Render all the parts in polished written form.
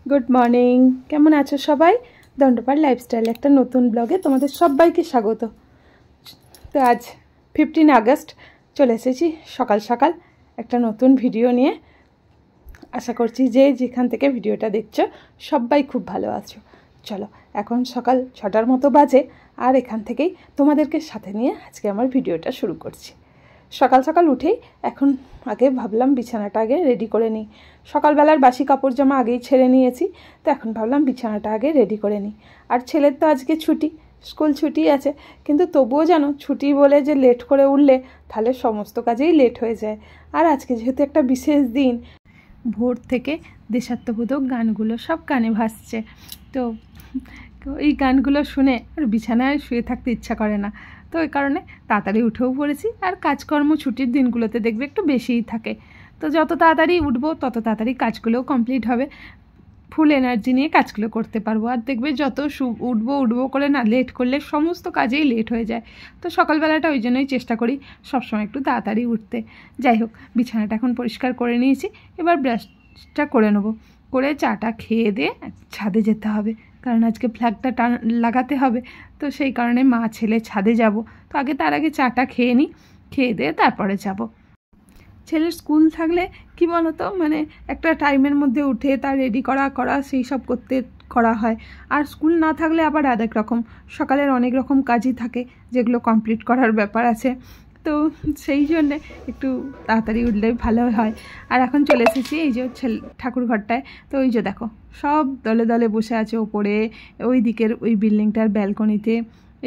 Good morning, কেমন আছো সবাই? দণ্ডপাড় লাইফস্টাইল একটা নতুন ব্লগে তোমাদের সবাইকে স্বাগত। তো আজ 15 আগস্ট চলে এসেছি সকাল সকাল একটা নতুন ভিডিও নিয়ে। আশা করছি যে যেখান থেকে ভিডিওটা দেখছো সবাই খুব ভালো আছো। চলো, এখন সকাল 6টার মতো বাজে, আর এখান থেকেই তোমাদেরকে সাথে নিয়ে আজকে আমার ভিডিওটা শুরু করছি। সকাল সকাল উঠেই এখন আগে ভাবলাম বিছানাটা আগে রেডি করে নিই। সকালবেলার বাসি কাপড় জামা আগেই ছেড়ে নিয়েছি, তো এখন ভাবলাম বিছানাটা আগে রেডি করে নিই। আর ছেলের তো আজকে ছুটি, স্কুল ছুটি আছে, কিন্তু তবুও জানো ছুটি বলে যে লেট করে উঠলে তাহলে সমস্ত কাজেই লেট হয়ে যায়। আর আজকে যেহেতু একটা বিশেষ দিন, ভোর থেকে দেশাত্মবোধক গানগুলো সব কানে ভাসছে, তো এই গানগুলো শুনে আর বিছানায় শুয়ে থাকতে ইচ্ছা করে না। তো ওই কারণে তাড়াতাড়ি উঠেও পড়েছি। আর কাজকর্ম ছুটির দিনগুলোতে দেখবে একটু বেশিই থাকে, তো যত তাড়াতাড়ি উঠবো তত তাড়াতাড়ি কাজগুলোও কমপ্লিট হবে, ফুল এনার্জি নিয়ে কাজগুলো করতে পারবো। আর দেখবে যত উঠবো করে না লেট করলে সমস্ত কাজেই লেট হয়ে যায়। তো সকালবেলাটা ওই জন্যই চেষ্টা করি সবসময় একটু তাড়াতাড়ি উঠতে। যাই হোক, বিছানাটা এখন পরিষ্কার করে নিয়েছি, এবার ব্রাশটা করে নেবো, করে চাটা খেয়ে দিয়ে ছাদে যেতে হবে, কারণ আজকে ফ্ল্যাগটা লাগাতে হবে। তো সেই কারণে মা ছেলে ছাদে যাব। তো তার আগে চাটা খেয়ে নিই, খেয়ে দিয়ে তারপরে যাব। ছেলের স্কুল থাকলে কি বলতো, মানে একটা টাইমের মধ্যে উঠে তার রেডি করা সেই সব করা হয়। আর স্কুল না থাকলে আবার আরেক রকম সকালের অনেক রকম কাজই থাকে যেগুলো কমপ্লিট করার ব্যাপার আছে। তো সেই জন্যে একটু তাড়াতাড়ি উঠলে ভালো হয়। আর এখন চলে এসেছি এই যে ঠাকুর ঘরটায়। তো ওই যে দেখো সব দলে দলে বসে আছে ওপরে, ওই দিকের ওই বিল্ডিংটার ব্যালকনিতে,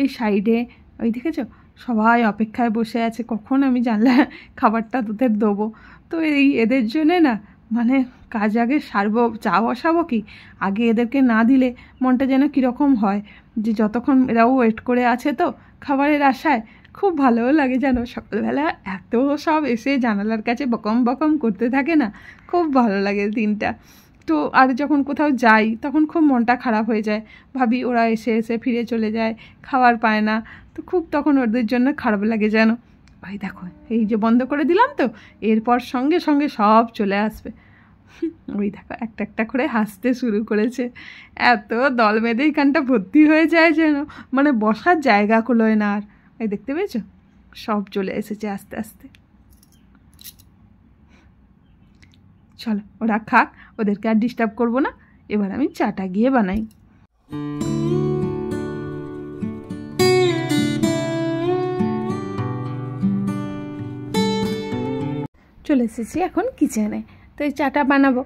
এই সাইডে ওই দেখেছো সবাই অপেক্ষায় বসে আছে কখন আমি জানলা খাবারটা তোদের দেবো। তো এদের জন্যে না মানে কাজ আগে সারবো, চা বসাবো কি আগে এদেরকে না দিলে মনটা যেন কীরকম হয়, যে যতক্ষণ এরাও ওয়েট করে আছে তো খাবারের আশায়। খুব ভালোও লাগে জানো, সকালবেলা এত সব এসে জানালার কাছে বকম বকম করতে থাকে না, খুব ভালো লাগে দিনটা। তো আর যখন কোথাও যাই তখন খুব মনটা খারাপ হয়ে যায়, ভাবি ওরা এসে এসে ফিরে চলে যায়, খাবার পায় না, তো খুব তখন ওদের জন্য খারাপ লাগে যেন। ভাই দেখো এই যে বন্ধ করে দিলাম, তো এরপর সঙ্গে সঙ্গে সব চলে আসবে। ওই দেখো একটা একটা করে হাসতে শুরু করেছে, এত দল বেঁধে এখানটা ভর্তি হয়ে যায় যেন মানে বসার জায়গা কুলোয় না। আর এই দেখতে পেয়েছো সব চলে এসেছে আস্তে আস্তে। চলো ওরা খাক, ওদেরকে আর ডিস্টার্ব করবো না, এবার আমি চাটা গিয়ে বানাই। চলে এসেছি এখন কিচেনে, তো এই চাটা বানাবো।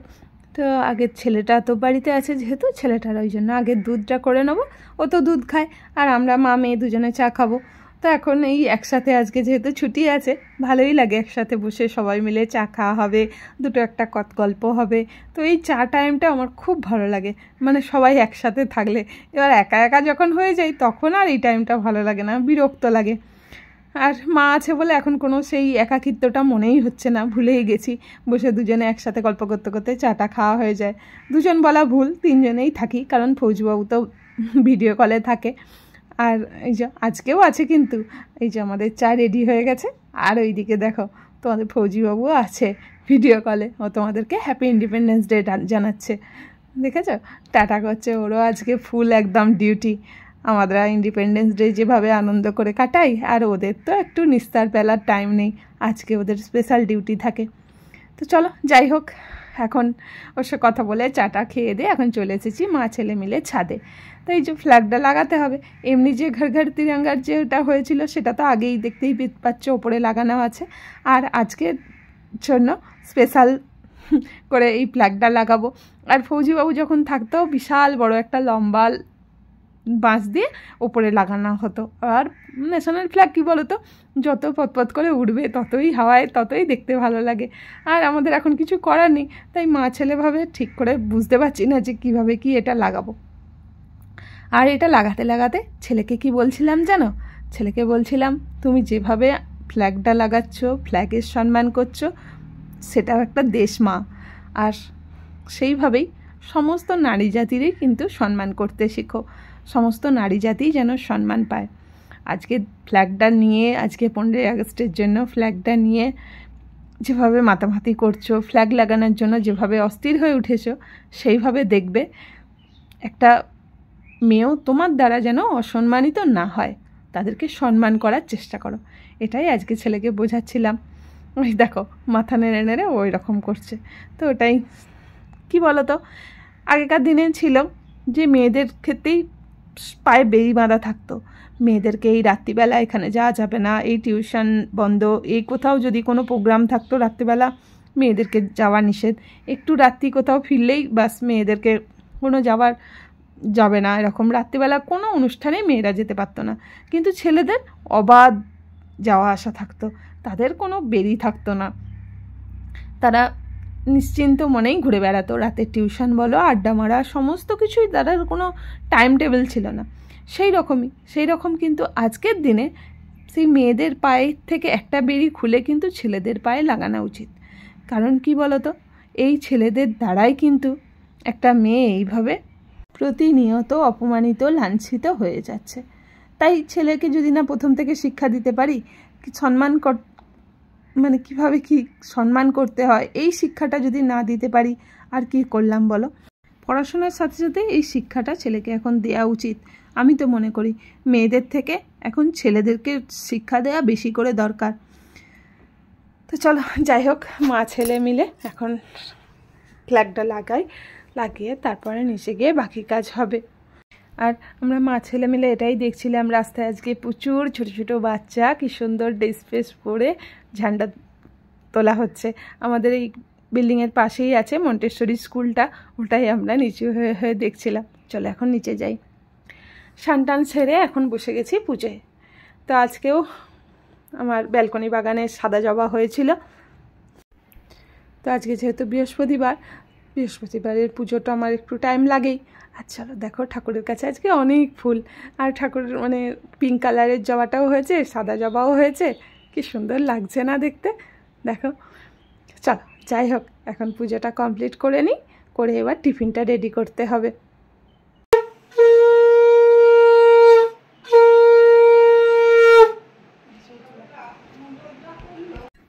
তো আগের ছেলেটা তো বাড়িতে আছে, যেহেতু ছেলেটার ওই জন্য আগের দুধটা করে নেবো, ও তো দুধ খায় আর আমরা মা মেয়ে দুজনে চা খাবো। তো এখন এই একসাথে আজকে যেহেতু ছুটি আছে, ভালোই লাগে একসাথে বসে সবাই মিলে চা খাওয়া হবে, দুটো একটা গল্প হবে। তো এই চা টাইমটা আমার খুব ভালো লাগে, মানে সবাই একসাথে থাকলে। এবার একা একা যখন হয়ে যায় তখন আর এই টাইমটা ভালো লাগে না, বিরক্ত লাগে। আর মা আছে বলে এখন কোনো সেই একাকিত্বটা মনেই হচ্ছে না, ভুলেই গেছি। বসে দুজনে একসাথে গল্প করতে করতে চাটা খাওয়া হয়ে যায়। দুজন বলা ভুল, তিনজনেই থাকি, কারণ ফৌজবাবু তো ভিডিও কলে থাকে। আর এই যে আজকেও আছে, কিন্তু এই যে আমাদের চা রেডি হয়ে গেছে। আর ওইদিকে দেখো তোমাদের ফৌজিবাবুও আছে ভিডিও কলে, ও তোমাদেরকে হ্যাপি ইন্ডিপেন্ডেন্স ডে জানাচ্ছে, দেখেছো টাটা করছে। ওরও আজকে ফুল একদম ডিউটি। আমরা ইন্ডিপেন্ডেন্স ডে যেভাবে আনন্দ করে কাটাই, আর ওদের তো একটু নিস্তার বেলার টাইম নেই, আজকে ওদের স্পেশাল ডিউটি থাকে। তো চলো যাই হোক, এখন ওর সাথে কথা বলে চাটা খেয়ে দিয়ে এখন চলে এসেছি মা ছেলে মিলে ছাদে। তো এই যে ফ্ল্যাগটা লাগাতে হবে, এমনি যে ঘর ঘর তিরঙ্গার যেটা হয়েছিল সেটা তো আগেই দেখতেই পাচ্ছ ওপরে লাগানো আছে, আর আজকের জন্য স্পেশাল করে এই ফ্ল্যাগটা লাগাবো। আর ফৌজিবাবু যখন থাকতো বিশাল বড় একটা লম্বা বাঁশ দিয়ে ওপরে লাগানো হতো। আর ন্যাশনাল ফ্ল্যাগ কী বলো তো, যত পতপত করে উঠবে ততই হাওয়ায় ততই দেখতে ভালো লাগে। আর আমাদের এখন কিছু করার নেই, তাই মা ছেলেভাবে ঠিক করে বুঝতে পারছি না যে কীভাবে কি এটা লাগাবো। আর এটা লাগাতে লাগাতে ছেলেকে কি বলছিলাম জানো, ছেলেকে বলছিলাম তুমি যেভাবে ফ্ল্যাগটা লাগাচ্ছ, ফ্ল্যাগের সম্মান করছো, সেটাও একটা দেশ মা। আর সেইভাবেই সমস্ত নারী জাতিরই কিন্তু সম্মান করতে শেখো, সমস্ত নারী জাতি যেন সম্মান পায়। আজকে ফ্ল্যাগটা নিয়ে, আজকে 15ই আগস্টের জন্য ফ্ল্যাগটা নিয়ে যেভাবে মাতামাতি করছো, ফ্ল্যাগ লাগানোর জন্য যেভাবে অস্থির হয়ে উঠেছো, সেইভাবে দেখবে একটা মেয়েও তোমার দ্বারা যেন অসম্মানিত না হয়, তাদেরকে সম্মান করার চেষ্টা করো। এটাই আজকে ছেলেকে বোঝাচ্ছিলাম। ওই দেখো মাথা নেড়ে নেড়ে ওই রকম করছে। তো ওটাই কি বলো তো, আগেকার দিনে ছিল যে মেয়েদের ক্ষেত্রেই পায়ে বেড়ি বাঁধা থাকতো, মেয়েদেরকে এই রাত্রিবেলা এখানে যাওয়া যাবে না, এই টিউশন বন্ধ, এই কোথাও যদি কোনো প্রোগ্রাম থাকতো রাত্রিবেলা মেয়েদেরকে যাওয়া নিষেধ, একটু রাত্রি কোথাও ফিরলেই বাস মেয়েদেরকে কোনো যাবে না, এরকম রাত্রিবেলা কোনো অনুষ্ঠানে মেয়েরা যেতে পারতো না। কিন্তু ছেলেদের অবাধ যাওয়া আসা থাকতো, তাদের কোনো বেরি থাকতো না, তারা নিশ্চিন্ত মনেই ঘুরে বেড়াতো। রাতের টিউশন বলো, আড্ডা মারা, সমস্ত কিছুই তাদের কোনো টাইম টেবিল ছিল না। সেই রকম কিন্তু আজকের দিনে সেই মেয়েদের পায়ে থেকে একটা বেরি খুলে কিন্তু ছেলেদের পায়ে লাগানো উচিত। কারণ কি বলো তো, এই ছেলেদের দ্বারাই কিন্তু একটা মেয়ে এইভাবে প্রতিনিয়ত অপমানিত, লাঞ্ছিত হয়ে যাচ্ছে। তাই ছেলেকে যদি না প্রথম থেকে শিক্ষা দিতে পারি সম্মান মানে কিভাবে কি সম্মান করতে হয়, এই শিক্ষাটা যদি না দিতে পারি আর কি করলাম বলো। পড়াশোনার সাথে সাথে এই শিক্ষাটা ছেলেকে এখন দেওয়া উচিত। আমি তো মনে করি মেয়েদের থেকে এখন ছেলেদেরকে শিক্ষা দেওয়া বেশি করে দরকার। তো চলো যাই হোক, মা ছেলে মিলে এখন ফ্ল্যাগটা লাগিয়ে তারপরে নিচে গিয়ে বাকি কাজ হবে। আর আমরা মা ছেলে মিলে এটাই দেখছিলাম, রাস্তায় আজকে প্রচুর ছোটো ছোটো বাচ্চা কি সুন্দর ড্রেস ফ্রেস পরে ঝান্ডা তোলা হচ্ছে। আমাদের এই বিল্ডিংয়ের পাশেই আছে মন্টেশ্বরী স্কুলটা, ওটাই আমরা নিচু হয়ে দেখছিলাম। চলো এখন নিচে যাই। স্নান সেরে এখন বসে গেছি পুজোয়। তো আজকেও আমার ব্যালকনি বাগানে সাদা জবা হয়েছিল। তো আজকে যেহেতু বৃহস্পতিবারের পুজোটা আমার একটু টাইম লাগেই। আর চলো দেখো ঠাকুরের কাছে আজকে অনেক ফুল, আর ঠাকুরের মানে পিঙ্ক কালারের জবাটাও হয়েছে, সাদা জবাও হয়েছে, কি সুন্দর লাগছে না দেখতে। দেখো চলো যাই হোক, এখন পুজোটা কমপ্লিট করে নিই, করে এবার টিফিনটা রেডি করতে হবে।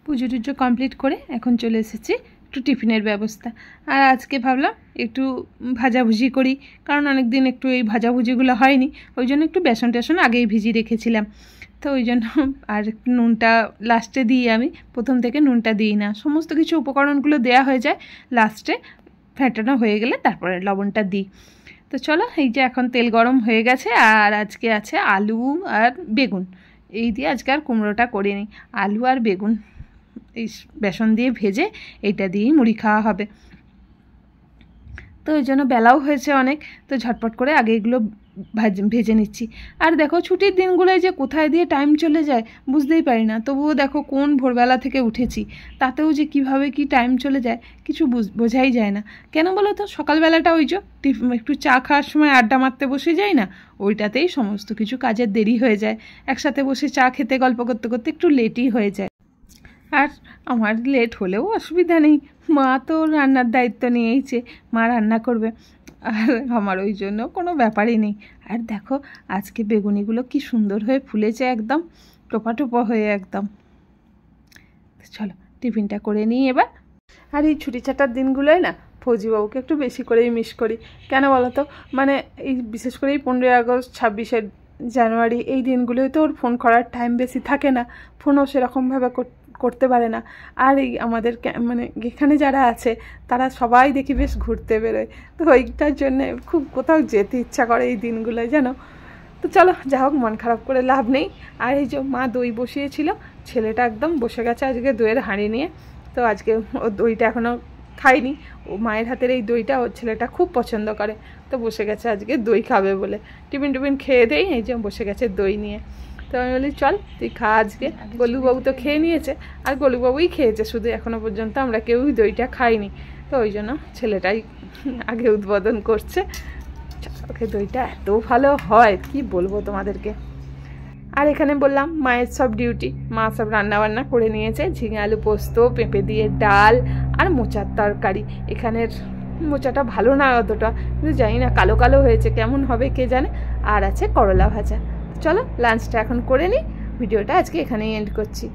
পুজো টুজো কমপ্লিট করে এখন চলে এসেছি একটু টিফিনের ব্যবস্থা। আর আজকে ভাবলাম একটু ভাজাভুজি করি, কারণ অনেক দিন একটু এই ভাজাভুজিগুলো হয়নি, ওই জন্য একটু বেসন টেসন আগেই ভিজিয়ে রেখেছিলাম। তো ওই জন্য আর একটু নুনটা লাস্টে দিই, আমি প্রথম থেকে নুনটা দিই না, সমস্ত কিছু উপকরণগুলো দেয়া হয়ে যায় লাস্টে, ফেটানো হয়ে গেলে তারপরে লবণটা দিই। তো চলো এই যে এখন তেল গরম হয়ে গেছে, আর আজকে আছে আলু আর বেগুন, এই দিয়ে আজকে আর কুমড়োটা করিনি, আলু আর বেগুন এই বেসন দিয়ে ভেজে এইটা দিয়েই মুড়ি খাওয়া হবে। তো ওই জন্য বেলাও হয়েছে অনেক, তো ঝটপট করে আগে এগুলো ভেজে নিচ্ছি। আর দেখো ছুটির দিনগুলোয় যে কোথায় দিয়ে টাইম চলে যায় বুঝতেই পারি না, তবুও দেখো কোন ভোরবেলা থেকে উঠেছি, তাতেও যে কিভাবে কি টাইম চলে যায় কিছু বোঝাই যায় না। কেন বলো তো, সকালবেলাটা ওই যে একটু চা খাওয়ার সময় আড্ডা মারতে বসে যাই না, ওইটাতেই সমস্ত কিছু কাজের দেরি হয়ে যায়, একসাথে বসে চা খেতে গল্প করতে করতে একটু লেটই হয়ে যায়। আর আমার লেট হলেও অসুবিধা নেই, মা তো রান্নার দায়িত্ব নিয়েইছে, মা রান্না করবে, আর আমার ওই জন্য কোনো ব্যাপারই নেই। আর দেখো আজকে বেগুনিগুলো কি সুন্দর হয়ে ফুলেছে, একদম টোপা টোপা হয়ে একদম। চলো টিফিনটা করে নিই এবার। আর এই ছুটি ছাটার দিনগুলোয় না ফৌজিবাবুকে একটু বেশি করেই মিস করি। কেন বলো তো, মানে এই বিশেষ করে এই 15ই আগস্ট, 26শে জানুয়ারি এই দিনগুলোয় তো ওর ফোন করার টাইম বেশি থাকে না, ফোনও সেরকমভাবে করতে পারে না। আর এই আমাদের মানে এখানে যারা আছে তারা সবাই দেখি বেশ ঘুরতে বেরোয়, তো ওইটার জন্যে খুব কোথাও যেতে ইচ্ছা করে এই দিনগুলোয় জানো। তো চলো যা হোক, মন খারাপ করে লাভ নেই। আর এই যে মা দই বসিয়েছিল, ছেলেটা একদম বসে গেছে আজকে দইয়ের হাঁড়ি নিয়ে। তো আজকে ও দইটা এখনও খাইনি, ও মায়ের হাতের এই দইটা ওর ছেলেটা খুব পছন্দ করে, তো বসে গেছে আজকে দই খাবে বলে। টিফিন খেয়ে দেই, এই যে বসে গেছে দই নিয়ে। তো আমি বলি চল তুই খা আজকে, গোলুবাবু তো খেয়ে নিয়েছে, আর গোলুবাবুই খেয়েছে শুধু, এখনও পর্যন্ত আমরা কেউই দইটা খাইনি। তো ওই জন্য ছেলেটাই আগে উদ্বোধন করছে। ওকে দইটা এত ভালো হয় কি বলবো তোমাদেরকে। আর এখানে বললাম মায়ের সব ডিউটি, মা সব রান্নাবান্না করে নিয়েছে, ঝিঙে আলু পোস্ত, পেঁপে দিয়ে ডাল আর মোচার তরকারি। এখানের মোচাটা ভালো না অতটা, কিন্তু জানি না কালো কালো হয়েছে, কেমন হবে কে জানে। আর আছে করলা ভাজা। চলো লাঞ্চটা এখন করে নিই, ভিডিওটা আজকে এখানেই এন্ড করছি।